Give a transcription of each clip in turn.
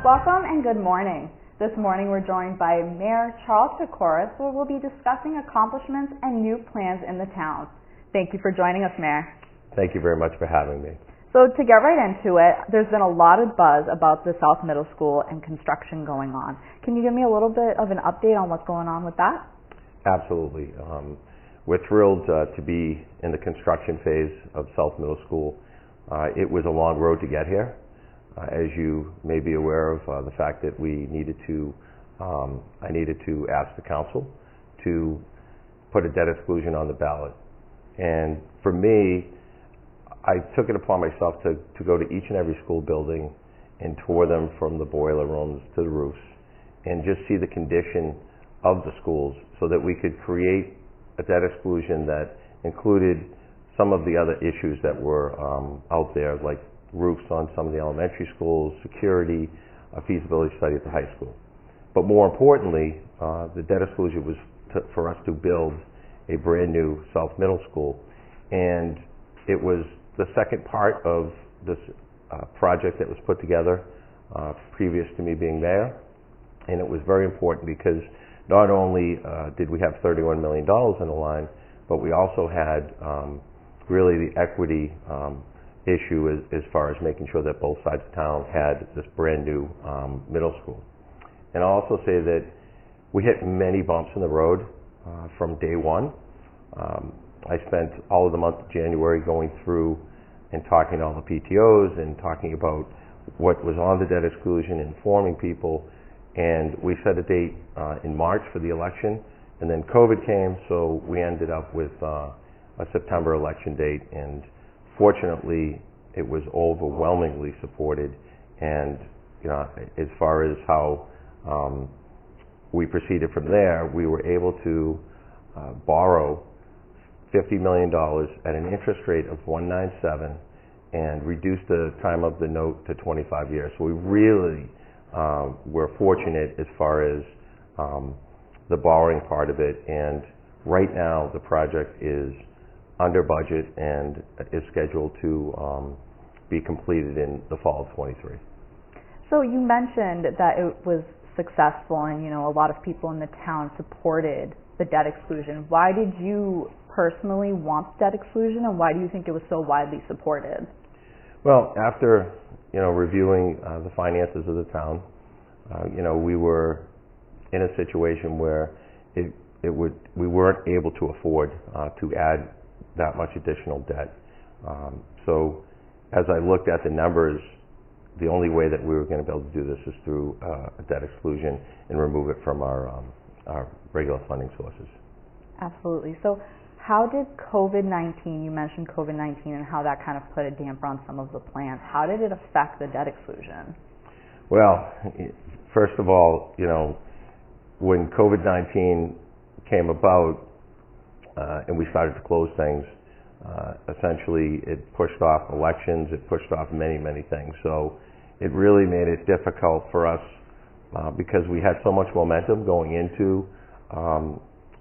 Welcome and good morning. This morning we're joined by Mayor Charles Kokoros, where we'll be discussing accomplishments and new plans in the town. Thank you for joining us, Mayor. Thank you very much for having me. So to get right into it, there's been a lot of buzz about the South Middle School and construction going on. Can you give me a little bit of an update on what's going on with that? Absolutely. We're thrilled to be in the construction phase of South Middle School. It was a long road to get here. As you may be aware of, the fact that we needed to, I needed to ask the council to put a debt exclusion on the ballot. And for me, I took it upon myself to go to each and every school building and tour them from the boiler rooms to the roofs and just see the condition of the schools so that we could create a debt exclusion that included some of the other issues that were out there, like roofs on some of the elementary schools, security, a feasibility study at the high school. But more importantly, the debt exclusion was for us to build a brand new South Middle School. And it was the second part of this project that was put together previous to me being mayor. And it was very important because not only did we have $31 million in the line, but we also had really the equity issue as far as making sure that both sides of town had this brand new middle school. And I'll also say that we hit many bumps in the road from day one. I spent all of the month of January going through and talking to all the PTOs and talking about what was on the debt exclusion, informing people, and we set a date in March for the election, and then COVID came, so we ended up with a September election date, and fortunately, it was overwhelmingly supported. And as far as how we proceeded from there, we were able to borrow $50 million at an interest rate of 1.97 and reduce the time of the note to 25 years. So we really were fortunate as far as the borrowing part of it. And right now, the project is under budget and is scheduled to be completed in the fall of 23. So you mentioned that it was successful and, a lot of people in the town supported the debt exclusion. Why did you personally want debt exclusion, and why do you think it was so widely supported? Well, after, reviewing the finances of the town, we were in a situation where we weren't able to afford to add that much additional debt. So as I looked at the numbers, the only way that we were going to be able to do this is through a debt exclusion and remove it from our regular funding sources. Absolutely. So how did COVID-19, you mentioned COVID-19 and how that kind of put a damper on some of the plans. How did it affect the debt exclusion? Well, first of all, when COVID-19 came about, and we started to close things, essentially it pushed off elections, it pushed off many, many things. So it really made it difficult for us because we had so much momentum going into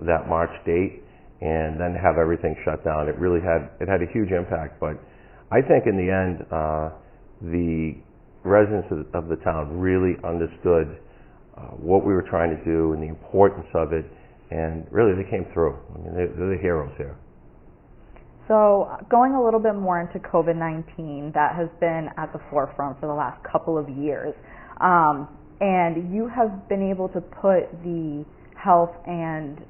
that March date, and then have everything shut down. It had a huge impact. But I think in the end, the residents of the town really understood what we were trying to do and the importance of it. And really, they came through. I mean, they're the heroes here. So going a little bit more into COVID-19, that has been at the forefront for the last couple of years. And you have been able to put the health and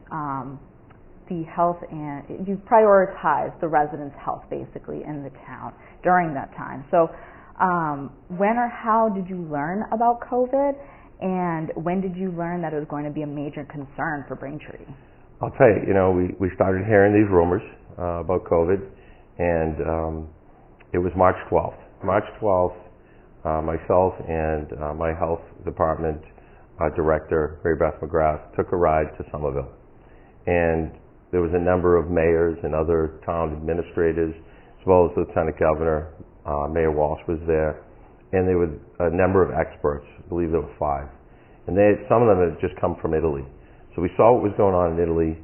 you've prioritized the residents' health basically in the town during that time. So when or how did you learn about COVID? And when did you learn that it was going to be a major concern for Braintree? I'll tell you, we started hearing these rumors about COVID, and it was March 12th. March 12th, myself and my health department director, Mary Beth McGrath, took a ride to Somerville. And there was a number of mayors and other town administrators, as well as the Lieutenant Governor, Mayor Walsh was there. And there was a number of experts, I believe there were 5. And some of them had just come from Italy. So we saw what was going on in Italy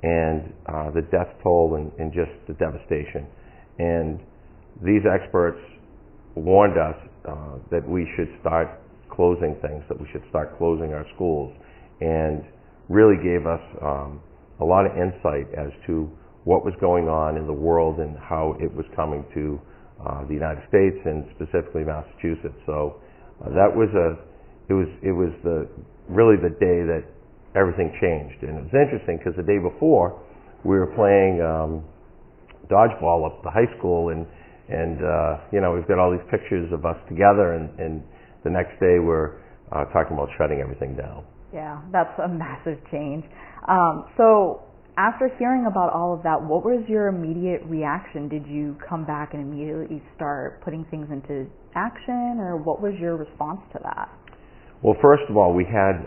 and the death toll and just the devastation. And these experts warned us that we should start closing things, that we should start closing our schools, and really gave us a lot of insight as to what was going on in the world and how it was coming to the United States and specifically Massachusetts. So that was really the day that everything changed. And it was interesting because the day before we were playing dodgeball up at the high school, and we've got all these pictures of us together, and the next day we're talking about shutting everything down. Yeah, that's a massive change. So after hearing about all of that, what was your immediate reaction? Did you come back and immediately start putting things into action, or what was your response to that? Well, first of all, we had,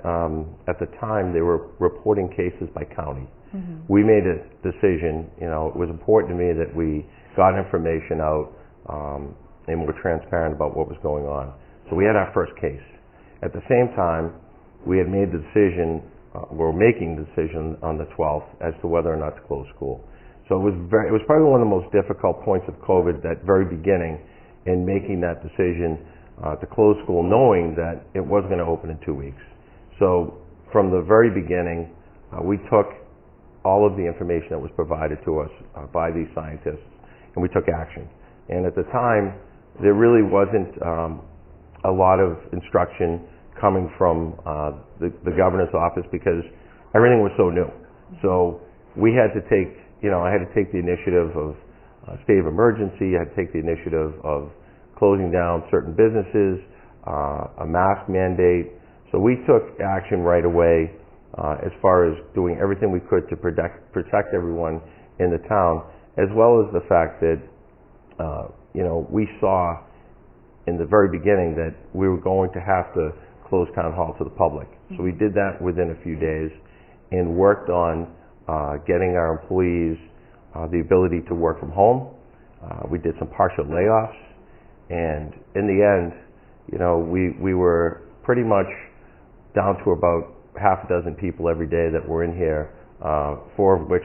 at the time, they were reporting cases by county. Mm-hmm. We made a decision, it was important to me that we got information out and were transparent about what was going on. So we had our first case. At the same time, we had made the decision, we're making the decision on the 12th as to whether or not to close school. So it was probably one of the most difficult points of COVID, that very beginning, in making that decision to close school, knowing that it wasn't going to open in 2 weeks. So from the very beginning, we took all of the information that was provided to us by these scientists, and we took action. And at the time, there really wasn't a lot of instruction coming from the governor's office, because everything was so new. So we had to take, I had to take the initiative of state of emergency. I had to take the initiative of closing down certain businesses, a mask mandate. So we took action right away as far as doing everything we could to protect everyone in the town, as well as the fact that, we saw in the very beginning that we were going to have to close town hall to the public. So we did that within a few days and worked on getting our employees the ability to work from home. We did some partial layoffs, and in the end, we were pretty much down to about half a dozen people every day that were in here, 4 of which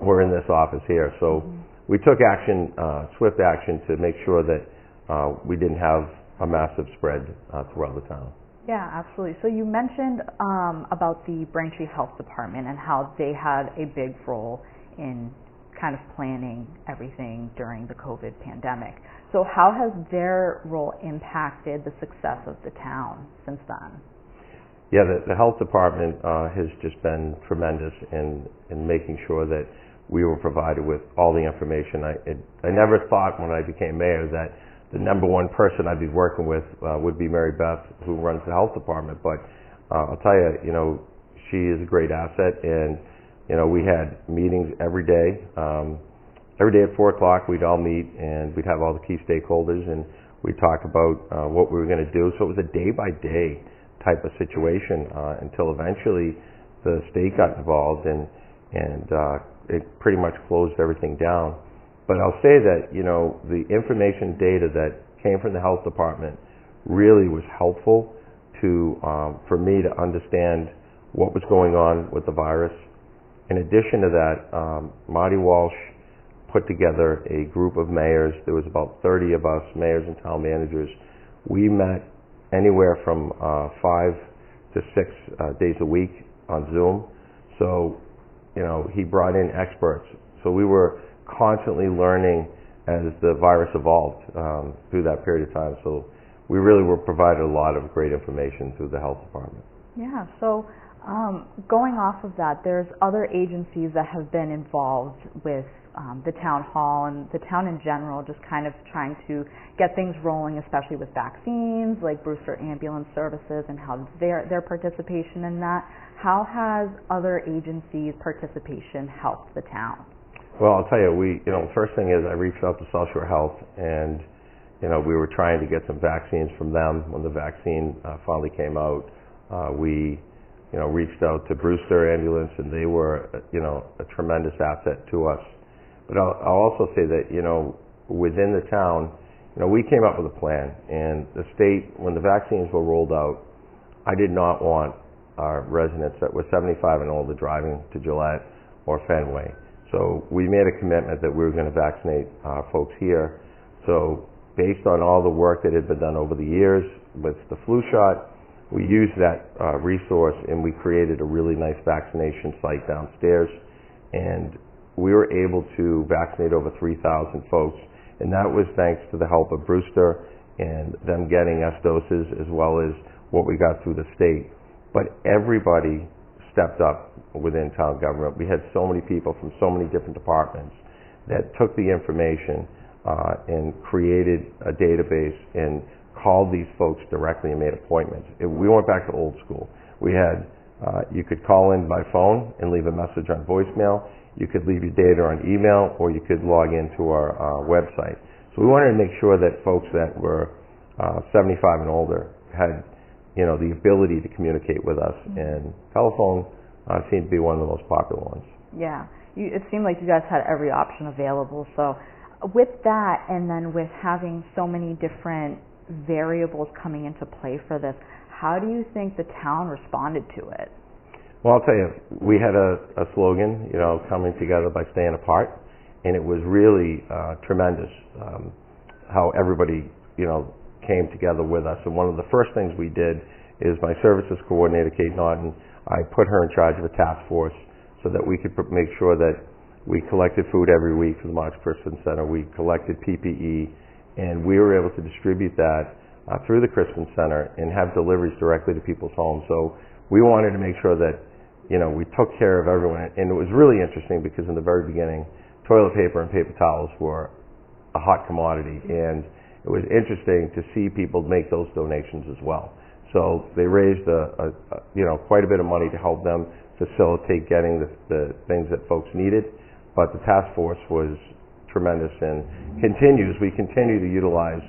were in this office here. So we took action, swift action, to make sure that we didn't have a massive spread throughout the town. Yeah, absolutely. So you mentioned about the Braintree Health Department and how they had a big role in kind of planning everything during the COVID pandemic. So how has their role impacted the success of the town since then? Yeah, the health department has just been tremendous in making sure that we were provided with all the information. I never thought when I became mayor that the number one person I'd be working with would be Mary Beth, who runs the health department. But I'll tell you, she is a great asset, and we had meetings every day. Every day at 4 o'clock, we'd all meet, and we'd have all the key stakeholders, and we'd talk about what we were going to do. So it was a day-by-day type of situation until eventually the state got involved, and it pretty much closed everything down. But I'll say that, the information data that came from the health department really was helpful for me to understand what was going on with the virus. In addition to that, Marty Walsh put together a group of mayors. There was about 30 of us, mayors and town managers. We met anywhere from 5 to 6 days a week on Zoom. So, he brought in experts. So we were constantly learning as the virus evolved through that period of time. So we really were provided a lot of great information through the health department. Yeah, so going off of that, there's other agencies that have been involved with the town hall and the town in general, just kind of trying to get things rolling, especially with vaccines, like Brewster Ambulance Services and how their participation in that. How has other agencies' participation helped the town? Well, I'll tell you, the first thing is I reached out to South Shore Health, and we were trying to get some vaccines from them. When the vaccine finally came out, we reached out to Brewster Ambulance, and they were a tremendous asset to us. But I'll also say that within the town, we came up with a plan, and the state, when the vaccines were rolled out, I did not want our residents that were 75 and older driving to Gillette or Fenway. So we made a commitment that we were going to vaccinate folks here. So based on all the work that had been done over the years with the flu shot, we used that resource and we created a really nice vaccination site downstairs, and we were able to vaccinate over 3,000 folks, and that was thanks to the help of Brewster and them getting us doses as well as what we got through the state. But everybody stepped up within town government. We had so many people from so many different departments that took the information and created a database and called these folks directly and made appointments. We went back to old school. We had, you could call in by phone and leave a message on voicemail. You could leave your data on email, or you could log into our website. So we wanted to make sure that folks that were 75 and older had, the ability to communicate with us, and telephone seemed to be one of the most popular ones. Yeah, it seemed like you guys had every option available. So with that, and then with having so many different variables coming into play for this, how do you think the town responded to it? Well, I'll tell you, we had a slogan, coming together by staying apart, and it was really tremendous how everybody, came together with us. And one of the first things we did is my services coordinator, Kate Naughton, I put her in charge of a task force so that we could make sure that we collected food every week for the Marks Christian Center. We collected PPE, and we were able to distribute that through the Christian Center and have deliveries directly to people's homes. So we wanted to make sure that, we took care of everyone. And it was really interesting because in the very beginning, toilet paper and paper towels were a hot commodity, and it was interesting to see people make those donations as well. So they raised quite a bit of money to help them facilitate getting the things that folks needed. But the task force was tremendous and continues. We continue to utilize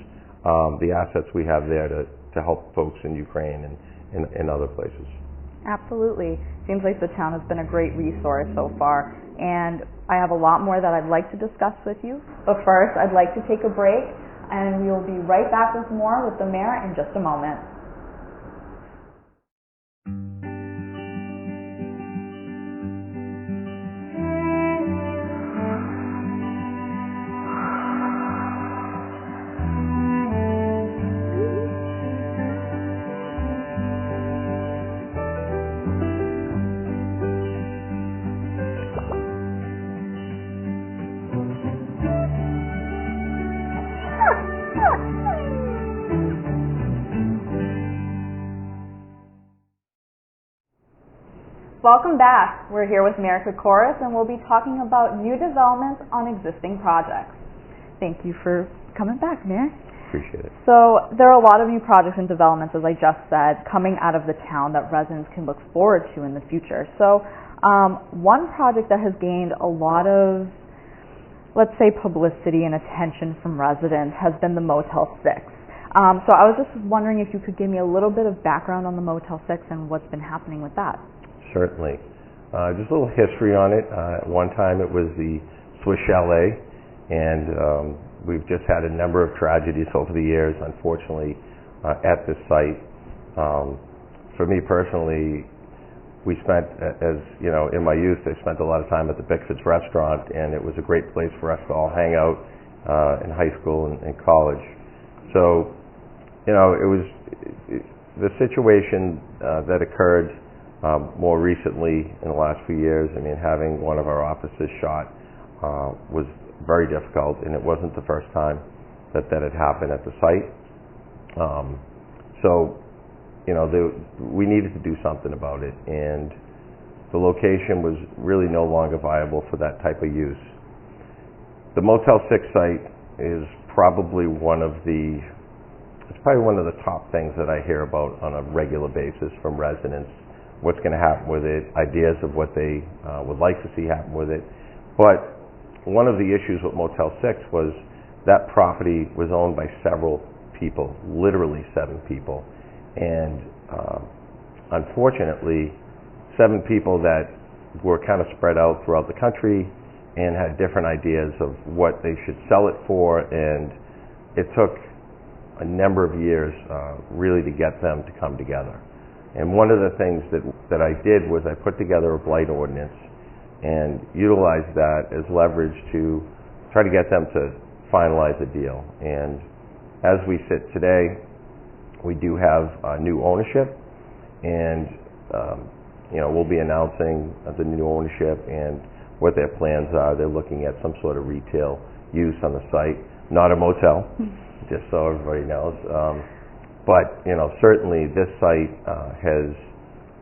the assets we have there to help folks in Ukraine and in other places. Absolutely. Seems like the town has been a great resource so far, and I have a lot more that I'd like to discuss with you. But first, I'd like to take a break, and we will be right back with more with the mayor in just a moment. Welcome back. We're here with Mayor Kokoros, and we'll be talking about new developments on existing projects. Thank you for coming back, Mayor. Appreciate it. So there are a lot of new projects and developments, as I just said, coming out of the town that residents can look forward to in the future. So one project that has gained a lot of, let's say, publicity and attention from residents has been the Motel 6. So I was just wondering if you could give me a little bit of background on the Motel 6 and what's been happening with that. Certainly. Just a little history on it. At one time it was the Swiss Chalet, and we've just had a number of tragedies over the years, unfortunately, at this site. For me personally, we spent, in my youth, I spent a lot of time at the Bickford's restaurant, and it was a great place for us to all hang out in high school and college. So, it was the situation that occurred more recently in the last few years. I mean, having one of our offices shot was very difficult, and it wasn't the first time that had happened at the site. We needed to do something about it, and the location was really no longer viable for that type of use. The Motel 6 site is probably one of the top things that I hear about on a regular basis from residents. What's going to happen with it, ideas of what they would like to see happen with it. But one of the issues with Motel 6 was that property was owned by several people, literally 7 people. And unfortunately, 7 people that were kind of spread out throughout the country and had different ideas of what they should sell it for, and it took a number of years really to get them to come together. And one of the things that I did was I put together a Blight Ordinance and utilized that as leverage to try to get them to finalize a deal. And as we sit today, we do have new ownership, and we'll be announcing the new ownership and what their plans are. They're looking at some sort of retail use on the site, not a motel, just so everybody knows. But certainly this site has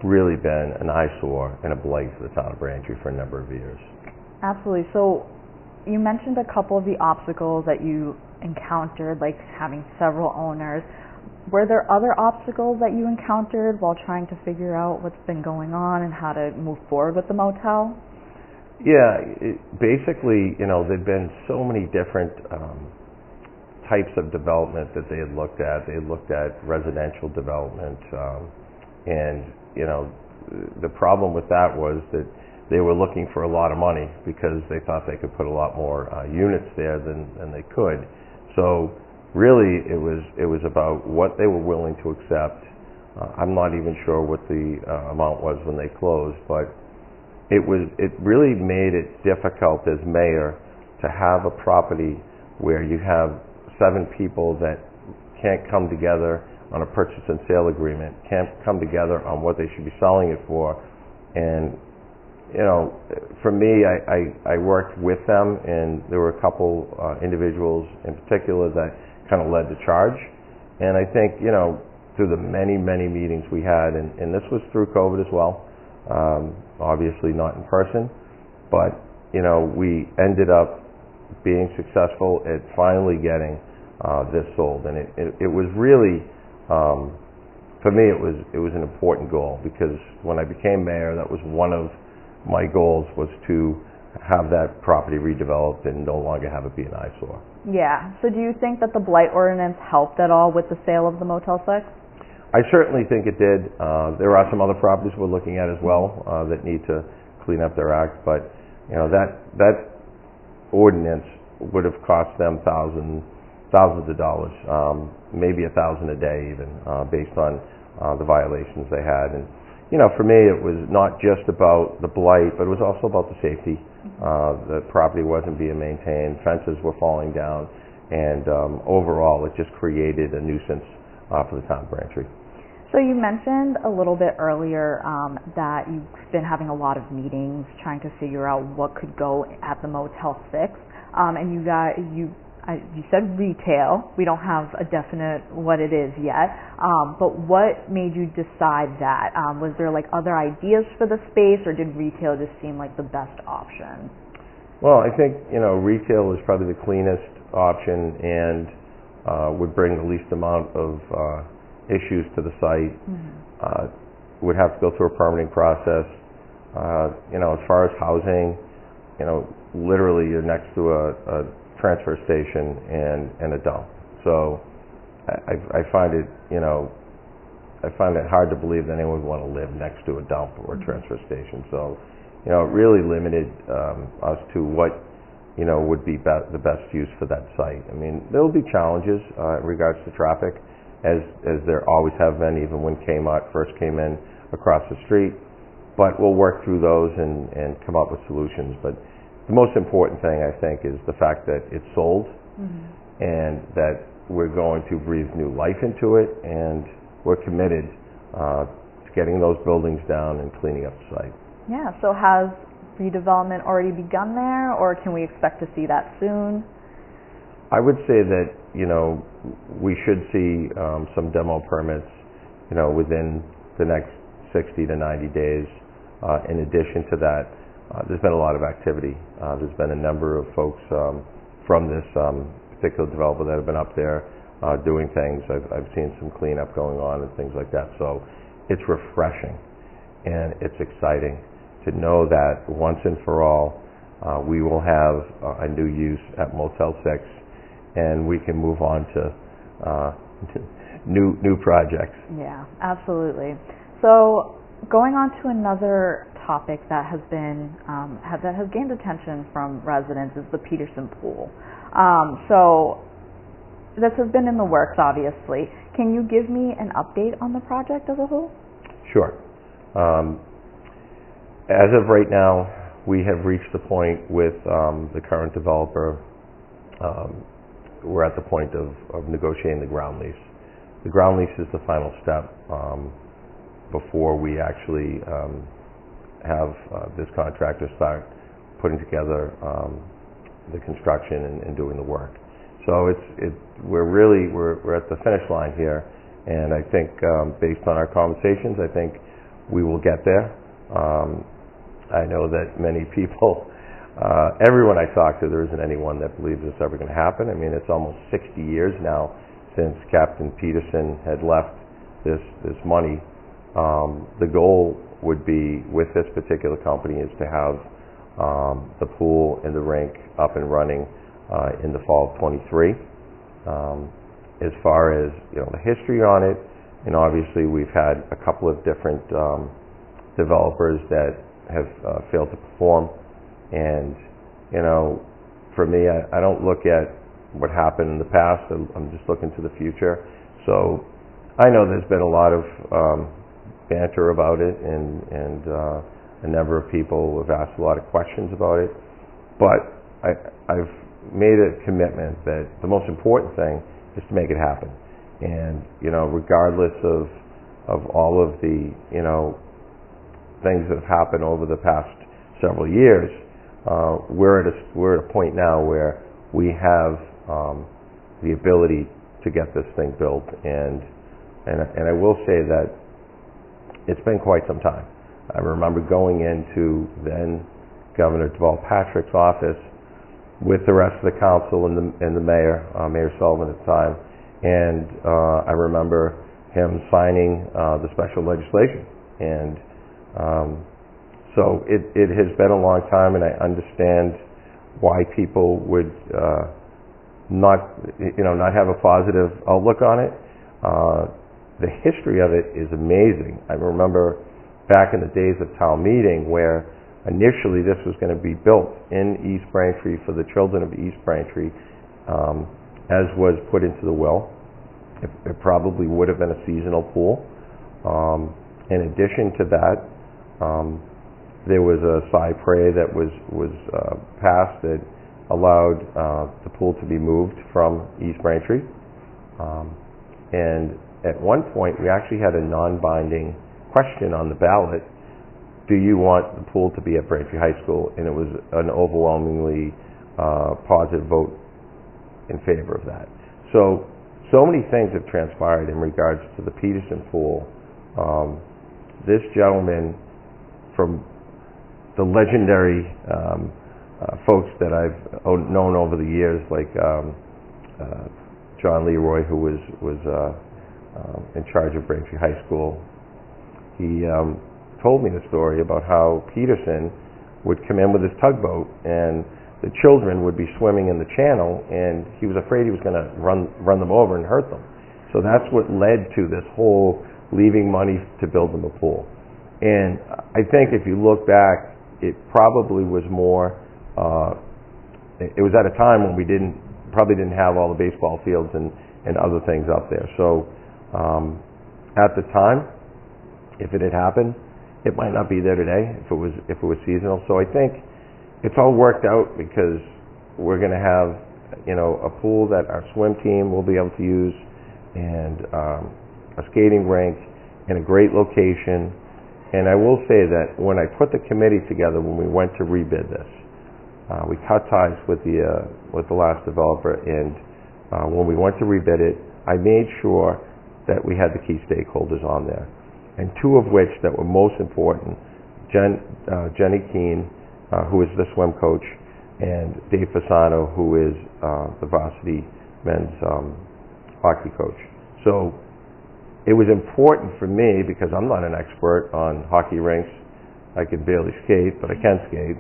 really been an eyesore and a blight for the town of Braintree for a number of years. Absolutely. So you mentioned a couple of the obstacles that you encountered, like having several owners. Were there other obstacles that you encountered while trying to figure out what's been going on and how to move forward with the motel? Yeah, basically, there'd been so many different types of development that they had looked at. They had looked at residential development, and the problem with that was that they were looking for a lot of money because they thought they could put a lot more units there than they could. So really, it was about what they were willing to accept. I'm not even sure what the amount was when they closed, but it really made it difficult as mayor to have a property where you have 7 people that can't come together on a purchase and sale agreement, can't come together on what they should be selling it for. And for me, I worked with them, and there were a couple individuals in particular that kind of led the charge. And I think, through the many, many meetings we had, and this was through COVID as well, obviously not in person, but, we ended up being successful at finally getting this sold. And it was really, for me, it was an important goal, because when I became mayor, that was one of my goals, was to have that property redeveloped and no longer have it be an eyesore. Yeah. So do you think that the Blight Ordinance helped at all with the sale of the Motel 6? I certainly think it did. There are some other properties we're looking at as well that need to clean up their act, but that ordinance would have cost them thousands of dollars, maybe $1,000 a day even, based on the violations they had. And for me, it was not just about the blight, but it was also about the safety. The property wasn't being maintained, fences were falling down, and overall it just created a nuisance for the town of Braintree. So you mentioned a little bit earlier that you've been having a lot of meetings trying to figure out what could go at the Motel 6, and you said retail. We don't have a definite what it is yet, but what made you decide that? Was there other ideas for the space, or did retail just seem like the best option? Well, I think retail is probably the cleanest option and would bring the least amount of issues to the site. Would have to go through a permitting process. As far as housing, literally you're next to a transfer station and a dump. So I find it hard to believe that anyone would want to live next to a dump or a transfer station. So it really limited us to what would be the best use for that site. I mean, there will be challenges in regards to traffic, as there always have been, even when Kmart first came in across the street. But we'll work through those and come up with solutions. But the most important thing, I think, is the fact that it's sold, and that we're going to breathe new life into it, and we're committed to getting those buildings down and cleaning up the site. Yeah, so has redevelopment already begun there, or can we expect to see that soon? I would say that, we should see some demo permits, within the next 60 to 90 days. In addition to that, there's been a lot of activity. There's been a number of folks from this particular developer that have been up there doing things. I've seen some cleanup going on and things like that. So it's refreshing and it's exciting to know that once and for all we will have a new use at Motel 6, and we can move on to new projects. Yeah, absolutely. So going on to another topic that has been that has gained attention from residents is the Peterson Pool. So this has been in the works, obviously. Can you give me an update on the project as a whole? Sure. As of right now, we have reached the point with the current developer we're at the point of negotiating the ground lease. The ground lease is the final step before we actually have this contractor start putting together the construction and doing the work. So we're at the finish line here, and I think based on our conversations, I think we will get there. I know that many people, everyone I talk to, there isn't anyone that believes it's ever going to happen. I mean, it's almost 60 years now since Captain Peterson had left this money. The goal would be, with this particular company, is to have the pool and the rink up and running in the fall of 23. As far as the history on it, obviously we've had a couple of different developers that have failed to perform, and for me, I don't look at what happened in the past. I'm just looking to the future. So I know there's been a lot of banter about it, and a number of people have asked a lot of questions about it, but I've made a commitment that the most important thing is to make it happen. And regardless of all of the things that have happened over the past several years, we're at a point now where we have the ability to get this thing built, and I will say that it's been quite some time. I remember going into then Governor Deval Patrick's office with the rest of the council and the mayor, Mayor Sullivan at the time, and I remember him signing the special legislation, and so it has been a long time, and I understand why people would not have a positive outlook on it. The history of it is amazing. I remember back in the days of town meeting where initially this was going to be built in East Braintree for the children of East Braintree, as was put into the will. It probably would have been a seasonal pool. In addition to that, there was a cypre that was passed that allowed the pool to be moved from East Braintree. And at one point, we actually had a non-binding question on the ballot: do you want the pool to be at Braintree High School? And it was an overwhelmingly positive vote in favor of that. So many things have transpired in regards to the Peterson Pool. This gentleman, from the legendary folks that I've known over the years, like John Leroy, who was in charge of Braintree High School, he told me the story about how Peterson would come in with his tugboat, and the children would be swimming in the channel, and he was afraid he was going to run them over and hurt them. So that's what led to this whole leaving money to build them a pool. And I think if you look back, it probably was more, it was at a time when we probably didn't have all the baseball fields and other things up there. So at the time, if it had happened, it might not be there today if it was seasonal. So I think it's all worked out, because we're going to have a pool that our swim team will be able to use, and a skating rink in a great location. And I will say that when I put the committee together, when we went to rebid this, we cut ties with the last developer, and when we went to rebid it, I made sure that we had the key stakeholders on there, and two of which that were most important: Jenny Keene, who is the swim coach, and Dave Fasano, who is the varsity men's hockey coach. So it was important for me, because I'm not an expert on hockey rinks. I can barely skate, but I can skate.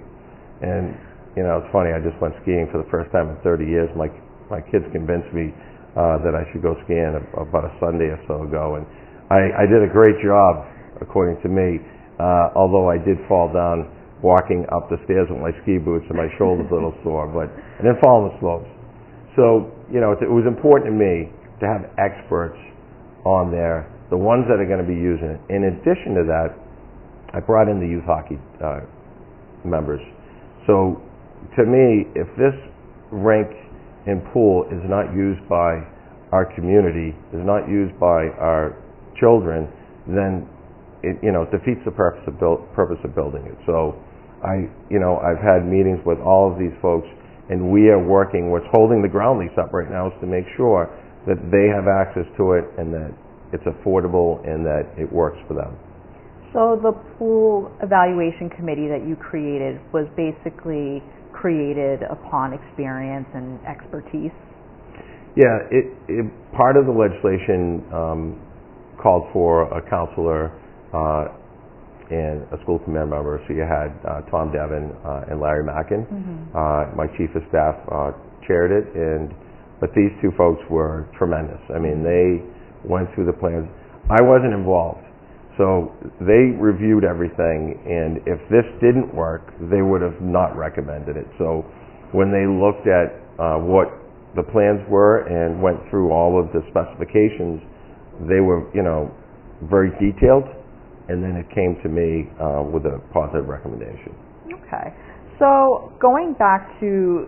And it's funny, I just went skiing for the first time in 30 years. My kids convinced me that I should go skiing about a Sunday or so ago, and I did a great job, according to me, although I did fall down walking up the stairs with my ski boots and my shoulders a little sore, but I didn't fall on the slopes. So, it was important to me to have experts on there, the ones that are going to be using it. In addition to that, I brought in the youth hockey members. So, to me, if this rink and pool is not used by our community, is not used by our children, then it defeats the purpose of building it. So I've had meetings with all of these folks, and we are working. What's holding the ground lease up right now is to make sure that they have access to it and that it's affordable and that it works for them. So the pool evaluation committee that you created was basically created upon experience and expertise? Yeah, part of the legislation called for a counselor and a school committee member. So you had Tom Devon and Larry Mackin. Mm-hmm. My chief of staff chaired it, but these two folks were tremendous. I mean, they went through the plans. I wasn't involved. So they reviewed everything, and if this didn't work, they would have not recommended it. So when they looked at what the plans were and went through all of the specifications, they were, very detailed, and then it came to me with a positive recommendation. Okay. So going back to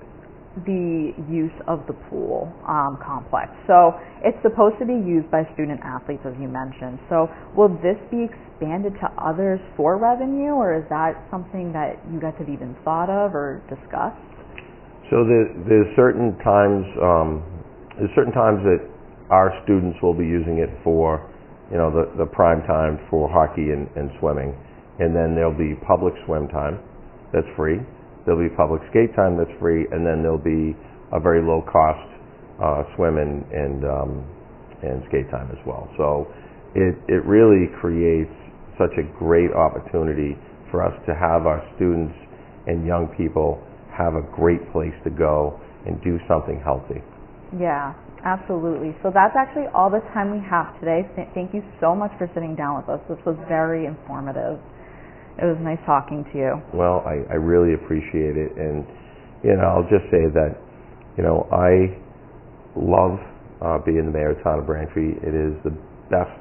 the use of the pool complex. So it's supposed to be used by student athletes, as you mentioned. So will this be expanded to others for revenue, or is that something that you guys have even thought of or discussed? So there's certain times that our students will be using it for, the prime time for hockey and swimming, and then there'll be public swim time that's free. There'll be public skate time that's free, and then there'll be a very low cost swim and skate time as well. So it really creates such a great opportunity for us to have our students and young people have a great place to go and do something healthy. Yeah, absolutely. So that's actually all the time we have today. Thank you so much for sitting down with us. This was very informative. It was nice talking to you. Well, I really appreciate it, and I'll just say that I love being the mayor of the town of Braintree. It is the best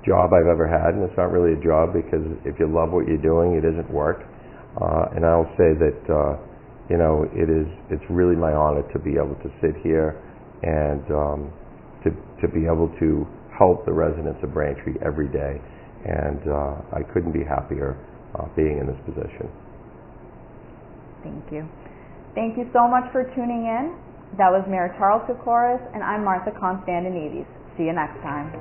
job I've ever had, and it's not really a job, because if you love what you're doing, it isn't work. And I'll say that it's really my honor to be able to sit here and to be able to help the residents of Braintree every day, and I couldn't be happier being in this position. Thank you. Thank you so much for tuning in. That was Mayor Charles Kokoros, and I'm Martha Konstandinidis. See you next time.